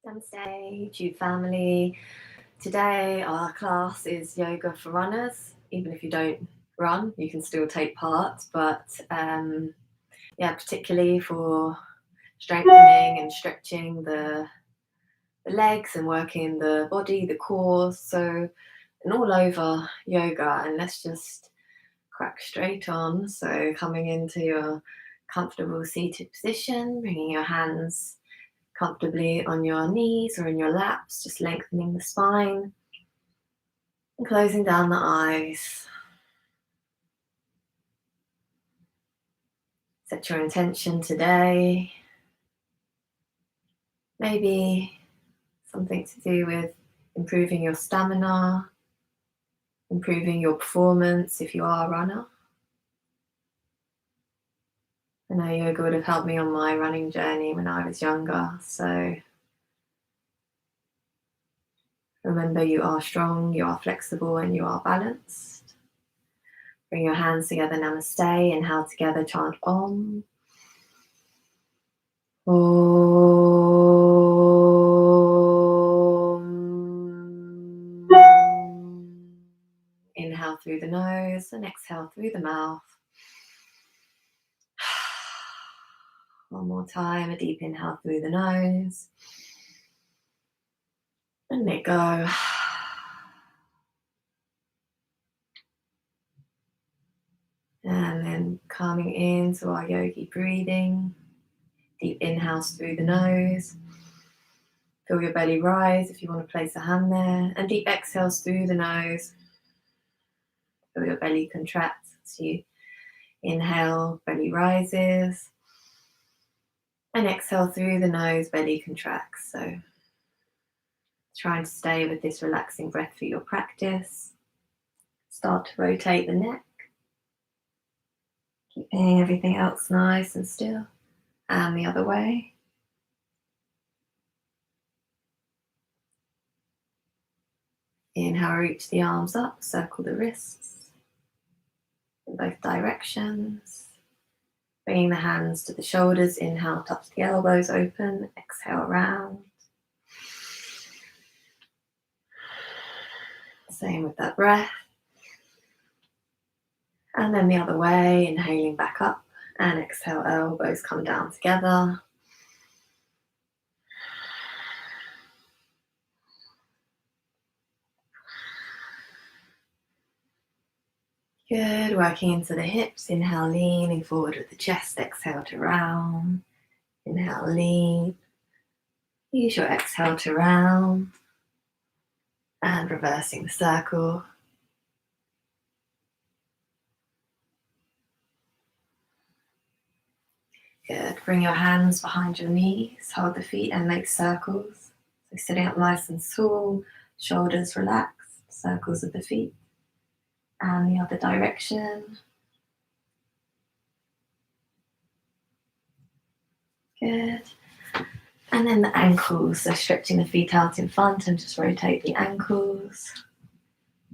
Namaste, Tube family. Today our class is yoga for runners. Even if you don't run, you can still take part. But particularly for strengthening and stretching the legs and working the body, the core. So, and all over yoga. And let's just crack straight on. So coming into your comfortable seated position, bringing your hands comfortably on your knees or in your laps, just lengthening the spine and closing down the eyes. Set your intention today. Maybe something to do with improving your stamina, improving your performance if you are a runner. I know yoga would have helped me on my running journey when I was younger, so remember, you are strong, you are flexible, and you are balanced. Bring your hands together, namaste. Inhale together, chant Om. Om. Inhale through the nose and exhale through the mouth. One more time, a deep inhale through the nose. And let go. And then coming into our yogi breathing. Deep inhales through the nose. Feel your belly rise if you want to place a hand there. And deep exhales through the nose. Feel your belly contract as you inhale, belly rises. And exhale through the nose, belly contracts. So trying to stay with this relaxing breath for your practice. Start to rotate the neck. Keeping everything else nice and still. And the other way. Inhale, reach the arms up, circle the wrists in both directions. Bringing the hands to the shoulders. Inhale, touch the elbows open. Exhale, round. Same with that breath. And then the other way, inhaling back up. And exhale, elbows come down together. Good, working into the hips. Inhale, leaning forward with the chest. Exhale to round. Inhale, lean. Use your exhale to round. And reversing the circle. Good, bring your hands behind your knees. Hold the feet and make circles. So sitting up nice and tall, shoulders relaxed, circles of the feet. And the other direction. Good. And then the ankles, so stretching the feet out in front and just rotate the ankles.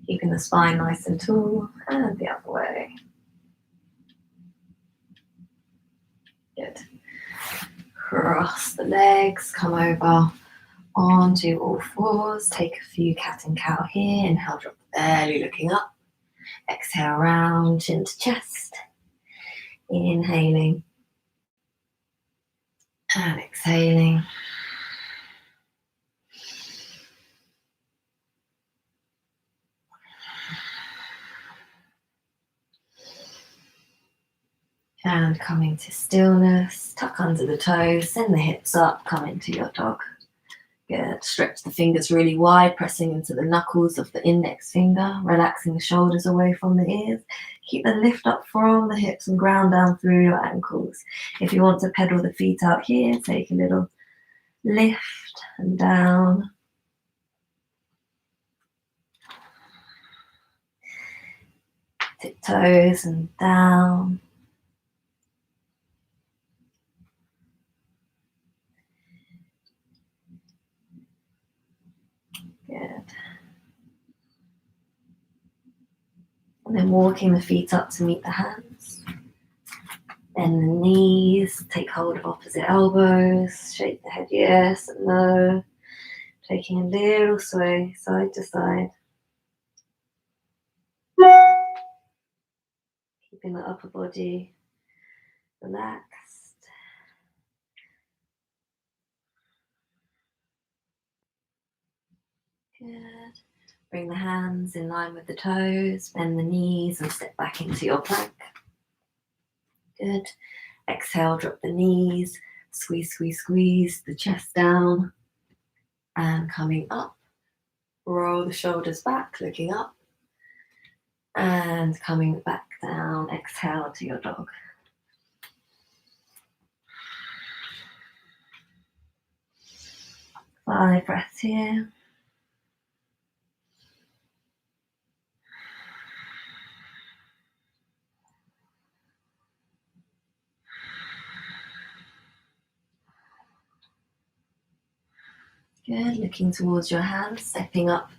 Keeping the spine nice and tall, and the other way. Good. Cross the legs, come over onto all fours. Take a few cat and cow here. Inhale, drop the belly, looking up. Exhale, round, chin to chest. Inhaling. And exhaling. And coming to stillness, tuck under the toes, send the hips up, come into your dog. Good, stretch the fingers really wide, pressing into the knuckles of the index finger, relaxing the shoulders away from the ears. Keep the lift up from the hips and ground down through your ankles. If you want to pedal the feet out here, take a little lift and down. Tiptoes and down. Good. And then walking the feet up to meet the hands. Bend the knees, take hold of opposite elbows, shake the head yes and no. Taking a little sway side to side. Keeping the upper body relaxed. Good. Bring the hands in line with the toes, bend the knees and step back into your plank. Good. Exhale, drop the knees, squeeze, squeeze, squeeze the chest down. And coming up, roll the shoulders back, looking up. And coming back down, exhale to your dog. Five breaths here. Good, looking towards your hands, stepping up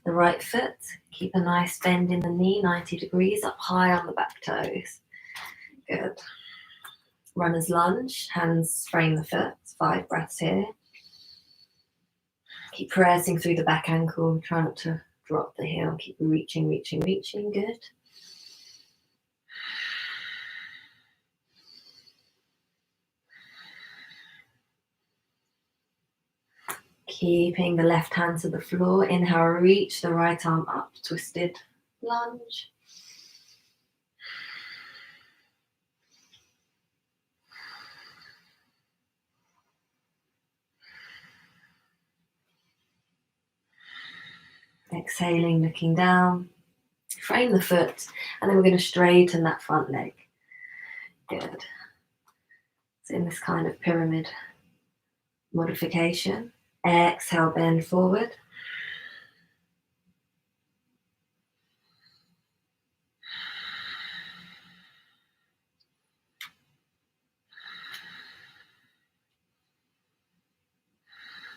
the right foot. Keep a nice bend in the knee, 90 degrees, up high on the back toes. Good. Runner's lunge, hands frame the foot, 5 breaths here. Keep pressing through the back ankle, try not to drop the heel, keep reaching, reaching, reaching, good. Keeping the left hand to the floor, inhale, reach the right arm up, twisted lunge. Exhaling, looking down, frame the foot, and then we're going to straighten that front leg. Good. So in this kind of pyramid modification, exhale, bend forward.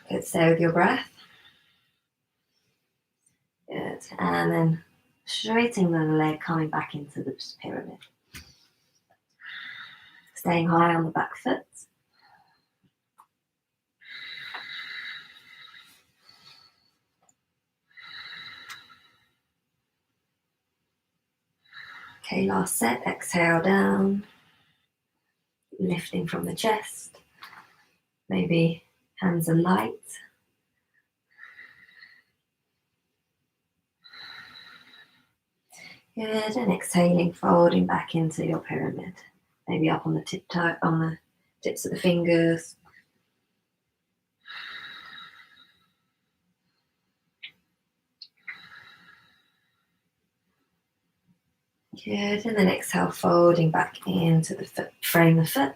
Good, stay with your breath. Good, and then straightening the leg, coming back into the pyramid. Staying high on the back foot. Okay, last set, exhale down. Lifting from the chest. Maybe hands are light. Good, and exhaling, folding back into your pyramid. Maybe up on the tips of the fingers. Good, and then exhale, folding back into the foot, frame the foot.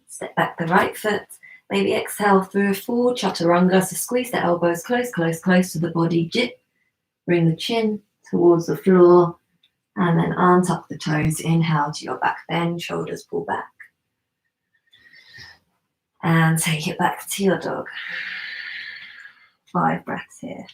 Step back the right foot. Maybe exhale through a full chaturanga, so squeeze the elbows close, close, close to the body. Dip, bring the chin towards the floor, and then untuck the toes. Inhale to your back bend, shoulders pull back. And take it back to your dog. 5 breaths here.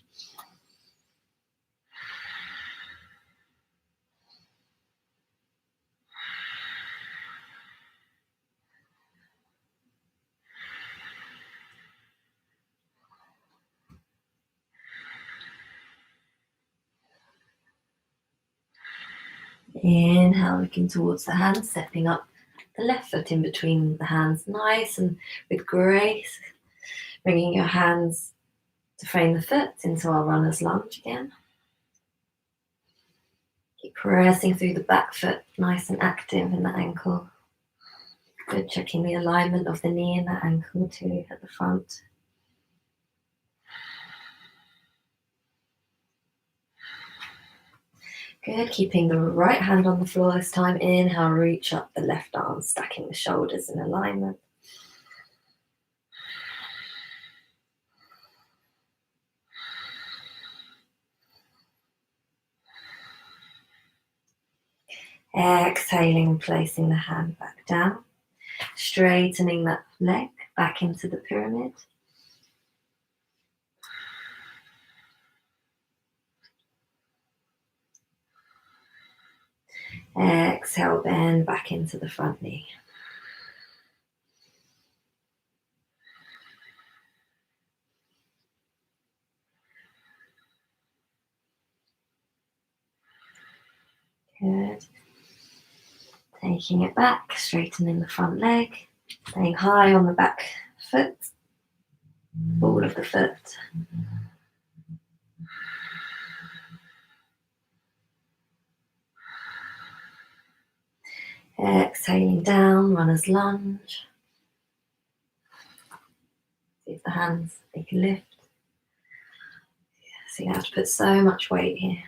Inhale, looking towards the hands, stepping up the left foot in between the hands, nice and with grace. Bringing your hands to frame the foot into our runner's lunge again. Keep pressing through the back foot, nice and active in the ankle. Good, checking the alignment of the knee and the ankle too at the front. Good, keeping the right hand on the floor this time. Inhale, reach up the left arm, stacking the shoulders in alignment. Exhaling, placing the hand back down. Straightening that leg back into the pyramid. Exhale, bend back into the front knee. Taking it back, straightening the front leg, staying high on the back foot, ball of the foot. Exhaling down, runner's lunge. See if the hands, they can lift. So you have to put so much weight here.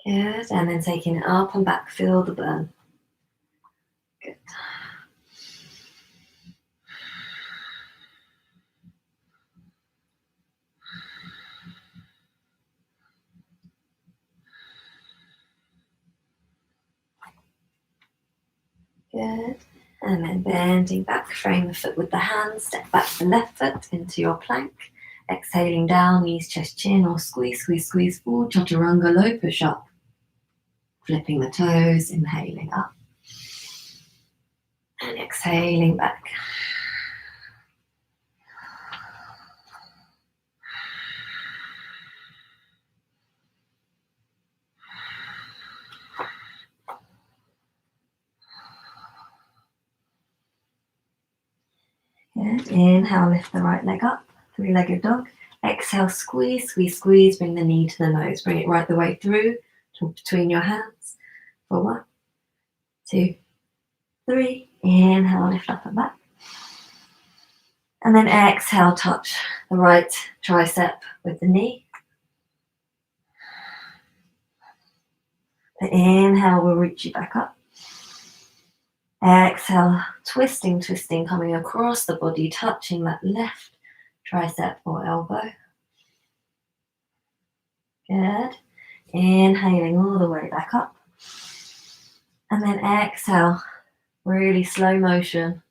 Good, and then taking it up and back, feel the burn. Good. Good. And then bending back, frame the foot with the hands, step back the left foot into your plank. Exhaling down, knees, chest, chin, or squeeze, squeeze, squeeze forward, chaturanga, low push up. Flipping the toes, inhaling up. And exhaling back. Good. Inhale, lift the right leg up, three-legged dog. Exhale, squeeze, squeeze, squeeze. Bring the knee to the nose. Bring it right the way through, between your hands. For 1, 2, 3. Inhale, lift up and back. And then exhale, touch the right tricep with the knee. The inhale will reach you back up. Exhale, twisting, twisting, coming across the body, touching that left tricep or elbow. Good. Inhaling all the way back up. And then exhale, really slow motion,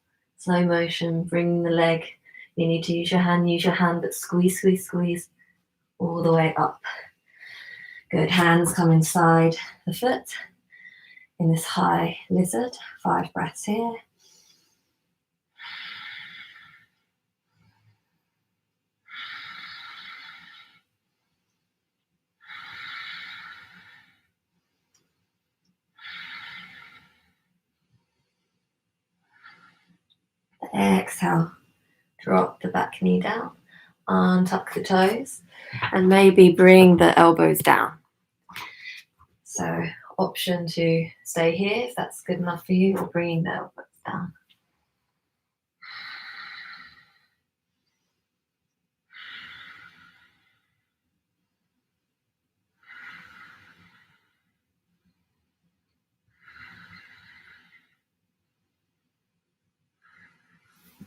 bring the leg. You need to use your hand, but squeeze, squeeze, squeeze all the way up. Good, hands come inside the foot in this high lizard. 5 breaths here. Exhale, drop the back knee down, untuck the toes, and maybe bring the elbows down. So option to stay here if that's good enough for you, or bringing the elbows down.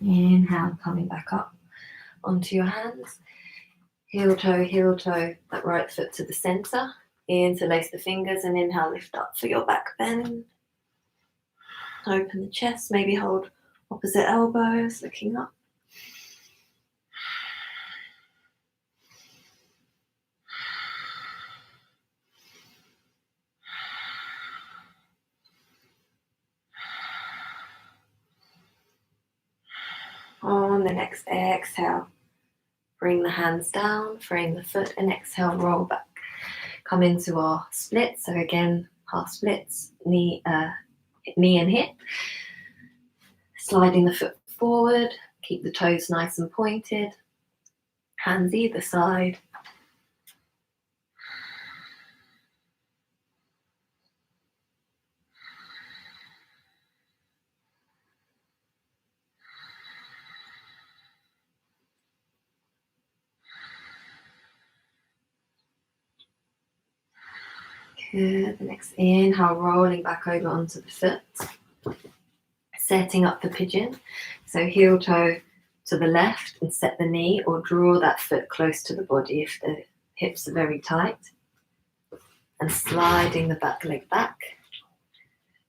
Inhale, coming back up onto your hands. Heel toe, that right foot to the center. Interlace the fingers and inhale, lift up for your back bend. Open the chest, maybe hold opposite elbows, looking up. On the next exhale, bring the hands down, frame the foot, and exhale, roll back. Come into our split. So again, half splits, knee and hip. Sliding the foot forward, keep the toes nice and pointed. Hands either side. Good. The next inhale, rolling back over onto the foot. Setting up the pigeon. So heel toe to the left and set the knee, or draw that foot close to the body if the hips are very tight. And sliding the back leg back.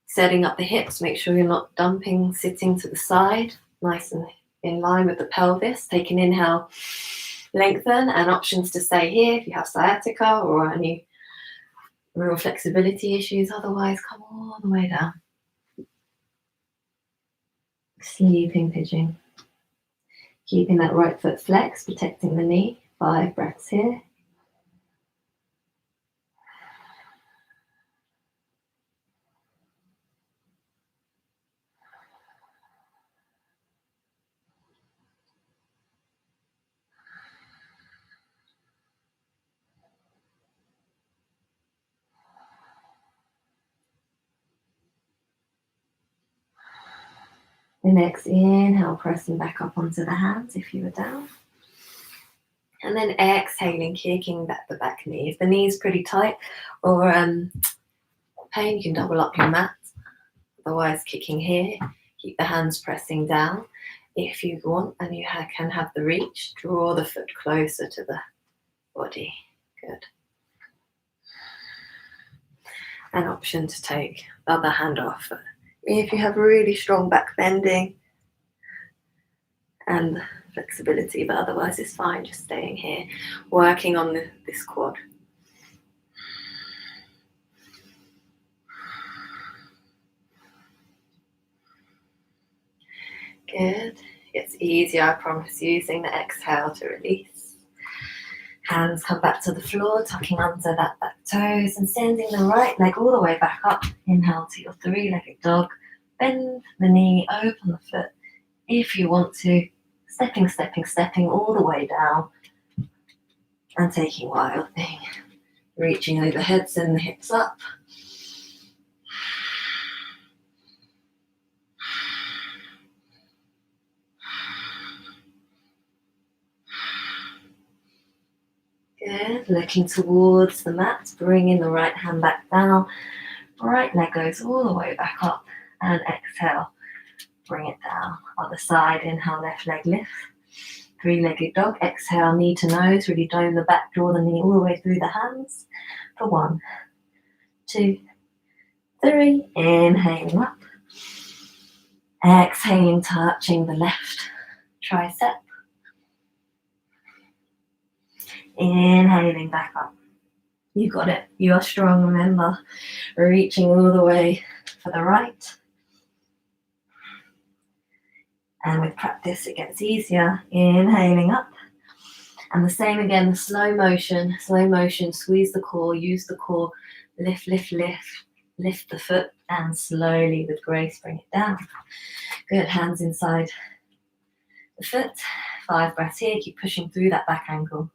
Setting up the hips, make sure you're not dumping, sitting to the side, nice and in line with the pelvis. Take an inhale, lengthen, and options to stay here if you have sciatica or any real flexibility issues. Otherwise, come all the way down. Sleeping pigeon. Keeping that right foot flexed, protecting the knee. 5 breaths here. The next inhale, pressing back up onto the hands if you were down. And then exhaling, kicking back the back knee. If the knee is pretty tight or pain, you can double up your mat. Otherwise, kicking here, keep the hands pressing down. If you want and you can have the reach, draw the foot closer to the body. Good. An option to take the other hand off. If you have really strong back bending and flexibility, but otherwise it's fine just staying here, working on this quad. Good. It's easier, I promise, using the exhale to release. Hands come back to the floor, tucking under that back toes and sending the right leg all the way back up. Inhale to your three-legged dog. Bend the knee, open the foot. If you want to, stepping all the way down and taking wild thing. Reaching overhead, send the hips up. Good, looking towards the mat, bringing the right hand back down. Right leg goes all the way back up and exhale. Bring it down. Other side, inhale, left leg lift. Three-legged dog, exhale, knee to nose. Really dome the back, draw the knee all the way through the hands. For 1, 2, 3. Inhaling up. Exhaling, touching the left tricep. Inhaling back up. You got it. You are strong, remember. Reaching all the way for the right. And with practice, it gets easier. Inhaling up. And the same again, the slow motion, squeeze the core, use the core, lift the foot, and slowly with grace bring it down. Good, hands inside the foot. 5 breaths here, keep pushing through that back ankle.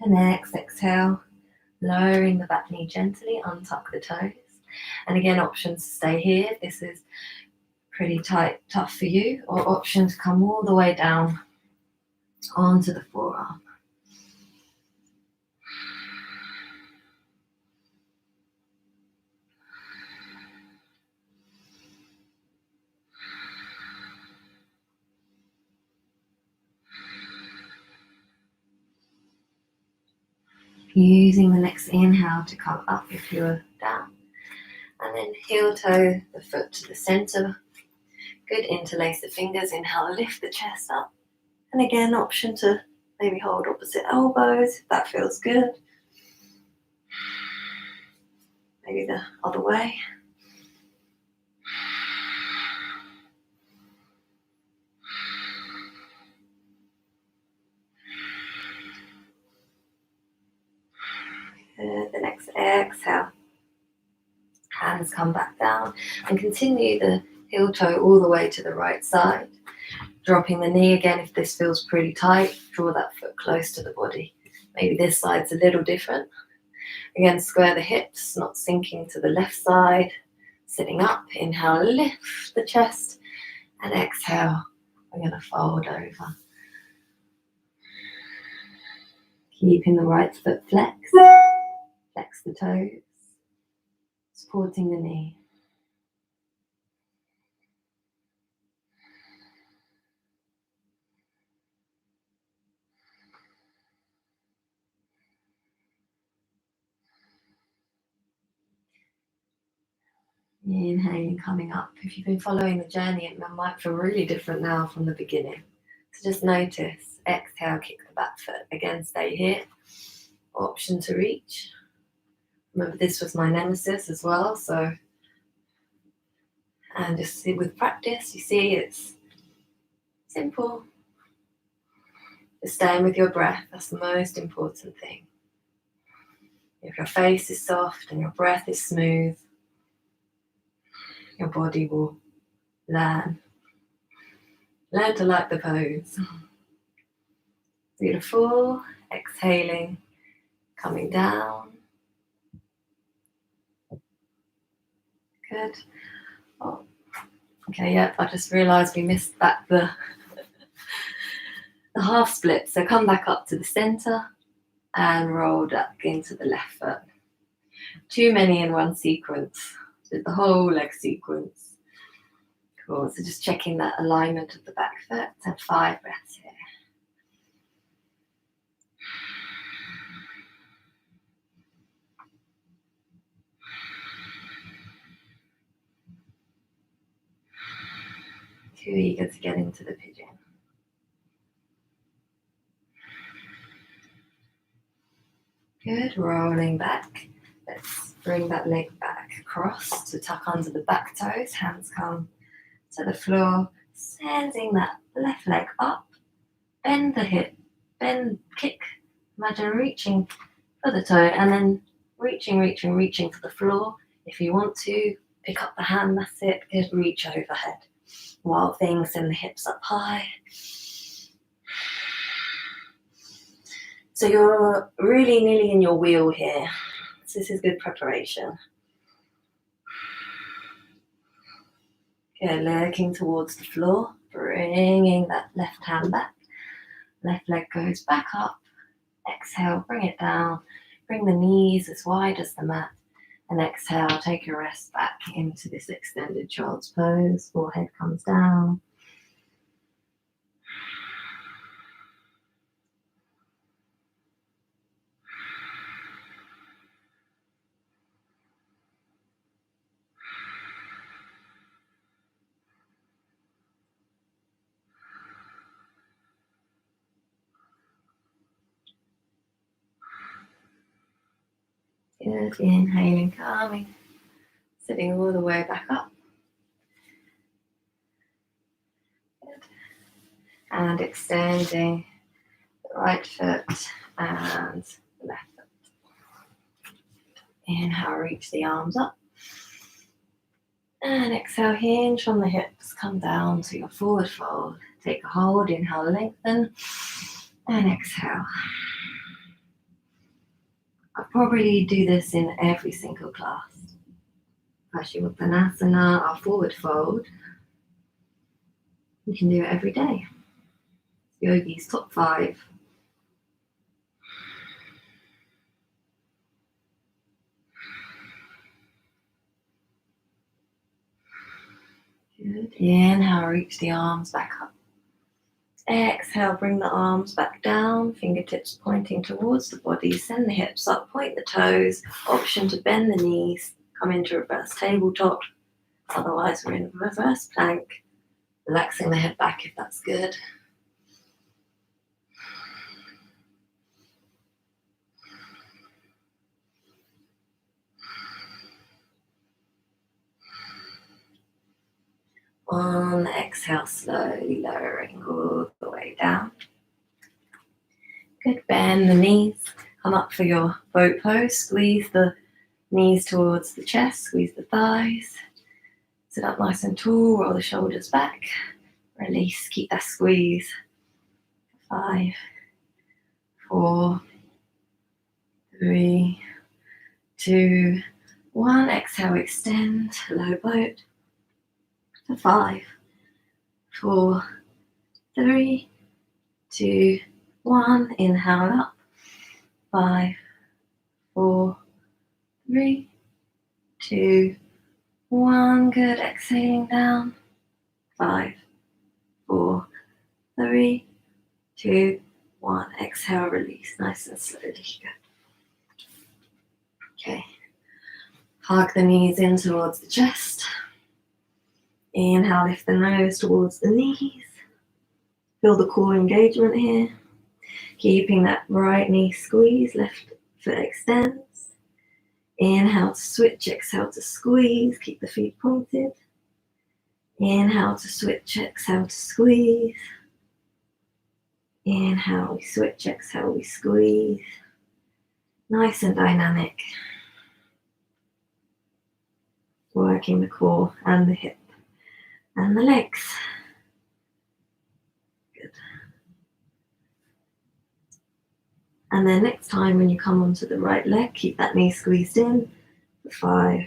The next exhale, lowering the back knee gently, untuck the toes. And again, options to stay here if this is pretty tight, tough for you, or option to come all the way down onto the forearm. Using the next inhale to come up if you're down. And then heel toe the foot to the center. Good, interlace the fingers. Inhale, lift the chest up. And again, option to maybe hold opposite elbows if that feels good. Maybe the other way. The next exhale. Hands come back down and continue the heel toe all the way to the right side. Dropping the knee again if this feels pretty tight. Draw that foot close to the body. Maybe this side's a little different. Again, square the hips, not sinking to the left side. Sitting up, inhale, lift the chest. And exhale, we're going to fold over. Keeping the right foot flexed. Flex the toes. Supporting the knee. Inhaling, coming up. If you've been following the journey, it might feel really different now from the beginning. So just notice. Exhale, kick the back foot. Again, stay here. Option to reach. Remember, this was my nemesis as well. So, and just see with practice, you see it's simple. Just staying with your breath. That's the most important thing. If your face is soft and your breath is smooth, your body will Learn to like the pose. Beautiful. Exhaling, coming down. Good. Oh, okay, yep, I just realised we missed back the half split. So come back up to the centre and roll back into the left foot. Too many in one sequence. Did the whole leg sequence. Cool, so just checking that alignment of the back foot and 5 breaths here. Too eager to get into the pigeon. Good, rolling back. Let's bring that leg back across to tuck under the back toes. Hands come to the floor, sending that left leg up. Bend the hip, bend, kick. Imagine reaching for the toe and then reaching for the floor. If you want to, pick up the hand, that's it. Good, reach overhead. Wild things, send the hips up high. So you're really nearly in your wheel here. So this is good preparation. Good, looking towards the floor, bringing that left hand back. Left leg goes back up. Exhale, bring it down. Bring the knees as wide as the mat. And exhale, take a rest back into this extended child's pose. Forehead comes down. Good, inhaling, calming. Sitting all the way back up. Good. And extending the right foot and the left foot. Inhale, reach the arms up. And exhale, hinge from the hips, come down to your forward fold. Take a hold, inhale, lengthen, and exhale. I'll probably do this in every single class. Paschimottanasana, our forward fold. You can do it every day. Yogi's top 5. Good. Inhale, reach the arms back up. Exhale, bring the arms back down, fingertips pointing towards the body. Send the hips up, point the toes. Option to bend the knees, come into reverse tabletop. Otherwise, we're in reverse plank. Relaxing the head back if that's good. On the exhale, slowly lowering all the way down. Good, bend the knees. Come up for your boat pose. Squeeze the knees towards the chest, squeeze the thighs. Sit up nice and tall, roll the shoulders back. Release, keep that squeeze. 5, 4, 3, 2, 1. Exhale, extend, low boat. 5, 4, 3, 2, 1. Inhale up. 5, 4, 3, 2, 1. Good. Exhaling down. 5, 4, 3, 2, 1. Exhale, release. Nice and slowly. Good. Okay. Hug the knees in towards the chest. Inhale, lift the nose towards the knees. Feel the core engagement here. Keeping that right knee squeeze, left foot extends. Inhale to switch, exhale to squeeze. Keep the feet pointed. Inhale to switch, exhale to squeeze. Inhale, we switch, exhale, we squeeze. Nice and dynamic. Working the core and the hip. And the legs. Good. And then next time when you come onto the right leg, keep that knee squeezed in for 5,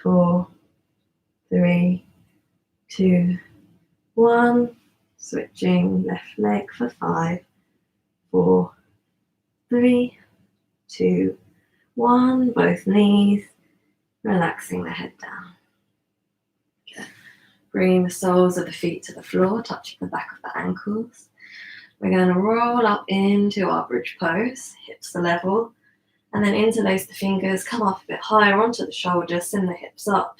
4, 3, 2, 1. Switching left leg for 5, 4, 3, 2, 1. Both knees, relaxing the head down. Good. Bringing the soles of the feet to the floor, touching the back of the ankles. We're going to roll up into our bridge pose, hips are level, and then interlace the fingers, come up a bit higher onto the shoulders, send the hips up.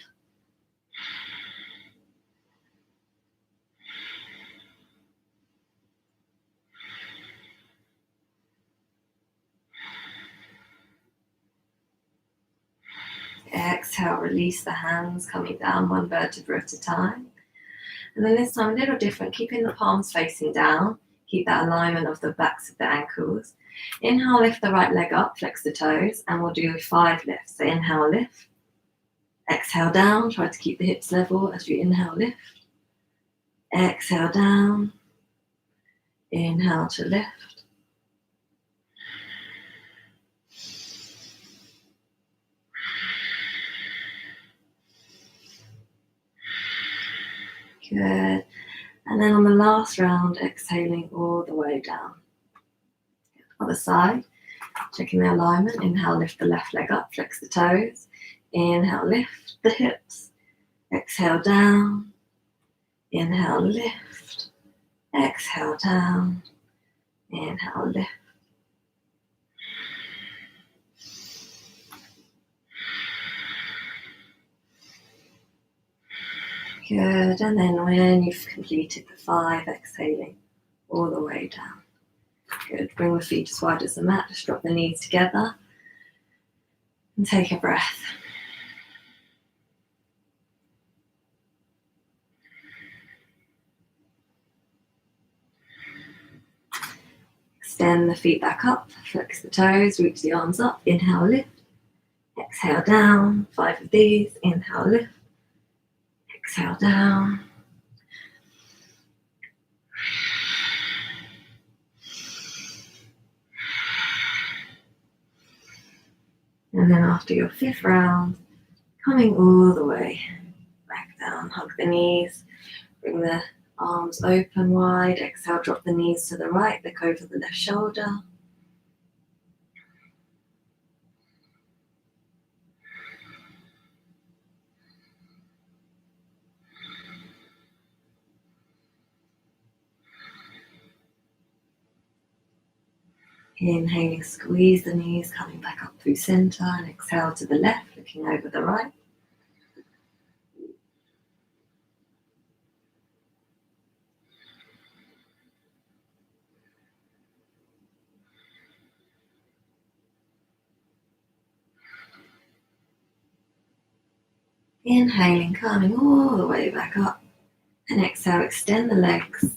Exhale, release the hands, coming down 1 vertebra at a time. And then this time a little different, keeping the palms facing down. Keep that alignment of the backs of the ankles. Inhale, lift the right leg up, flex the toes, and we'll do 5 lifts. So inhale, lift. Exhale, down. Try to keep the hips level as you inhale, lift. Exhale, down. Inhale to lift. Good. And then on the last round, exhaling all the way down. Other side, checking the alignment. Inhale, lift the left leg up, flex the toes. Inhale, lift the hips. Exhale, down. Inhale, lift. Exhale, down. Inhale, lift. Good, and then when you've completed the 5, exhaling all the way down. Good, bring the feet as wide as the mat, just drop the knees together and take a breath. Extend the feet back up, flex the toes, reach the arms up, inhale, lift. Exhale, down, 5 of these, inhale, lift. Exhale, down. And then after your 5th round, coming all the way back down, hug the knees, bring the arms open wide. Exhale, drop the knees to the right, look over the left shoulder. Inhaling, squeeze the knees, coming back up through center, and exhale to the left, looking over the right. Inhaling, coming all the way back up, and exhale, extend the legs.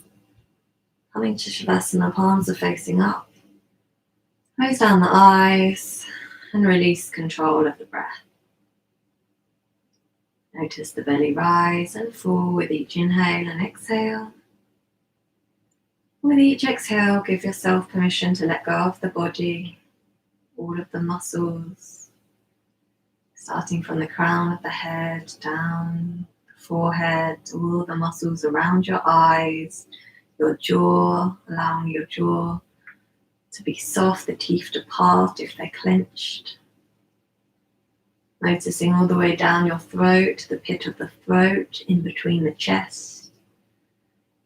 Coming to Shavasana, palms are facing up. Close down the eyes and release control of the breath. Notice the belly rise and fall with each inhale and exhale. With each exhale, give yourself permission to let go of the body, all of the muscles, starting from the crown of the head, down the forehead, all the muscles around your eyes, your jaw, allowing your jaw to be soft, the teeth to part if they're clenched. Noticing all the way down your throat, the pit of the throat, in between the chest.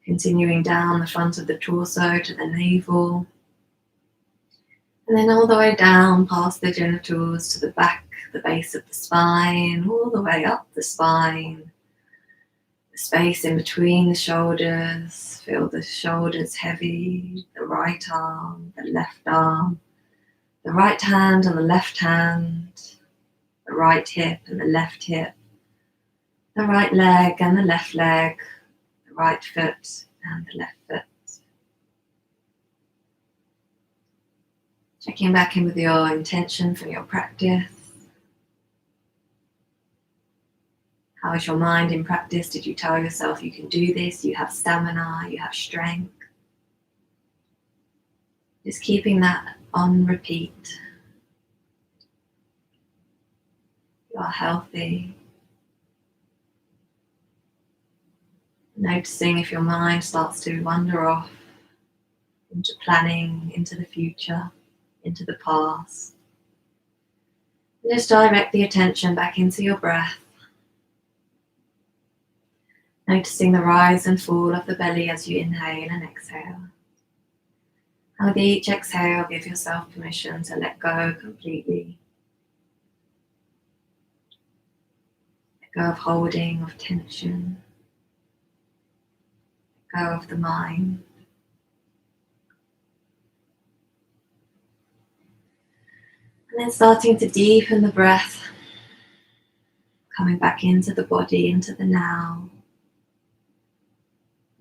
Continuing down the front of the torso to the navel. And then all the way down past the genitals to the back, the base of the spine, all the way up the spine. The space in between the shoulders, feel the shoulders heavy, the right arm, the left arm, the right hand and the left hand, the right hip and the left hip, the right leg and the left leg, the right foot and the left foot. Checking back in with your intention for your practice. How is your mind in practice? Did you tell yourself you can do this? You have stamina, you have strength. Just keeping that on repeat. You are healthy. Noticing if your mind starts to wander off into planning, into the future, into the past. Just direct the attention back into your breath. Noticing the rise and fall of the belly as you inhale and exhale. And with each exhale, give yourself permission to let go completely. Let go of holding, of tension. Let go of the mind. And then starting to deepen the breath. Coming back into the body, into the now.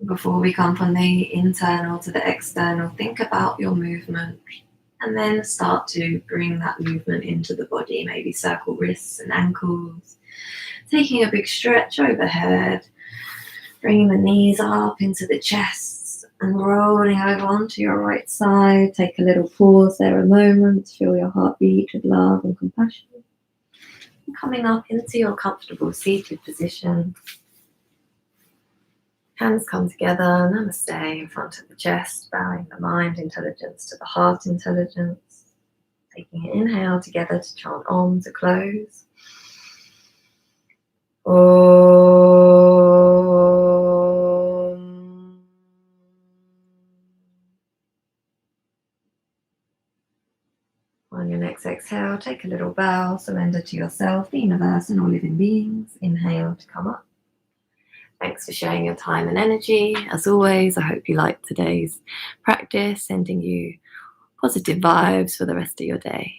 Before we come from the internal to the external, think about your movement and then start to bring that movement into the body. Maybe circle wrists and ankles, taking a big stretch overhead, bringing the knees up into the chest and rolling over onto your right side. Take a little pause there, a moment, feel your heart beat with love and compassion. And coming up into your comfortable seated position. Hands come together, namaste, in front of the chest, bowing the mind intelligence to the heart intelligence. Taking an inhale together to chant Om to close. Om. On your next exhale, take a little bow, surrender to yourself, the universe, and all living beings. Inhale to come up. Thanks for sharing your time and energy. As always, I hope you liked today's practice, sending you positive vibes for the rest of your day.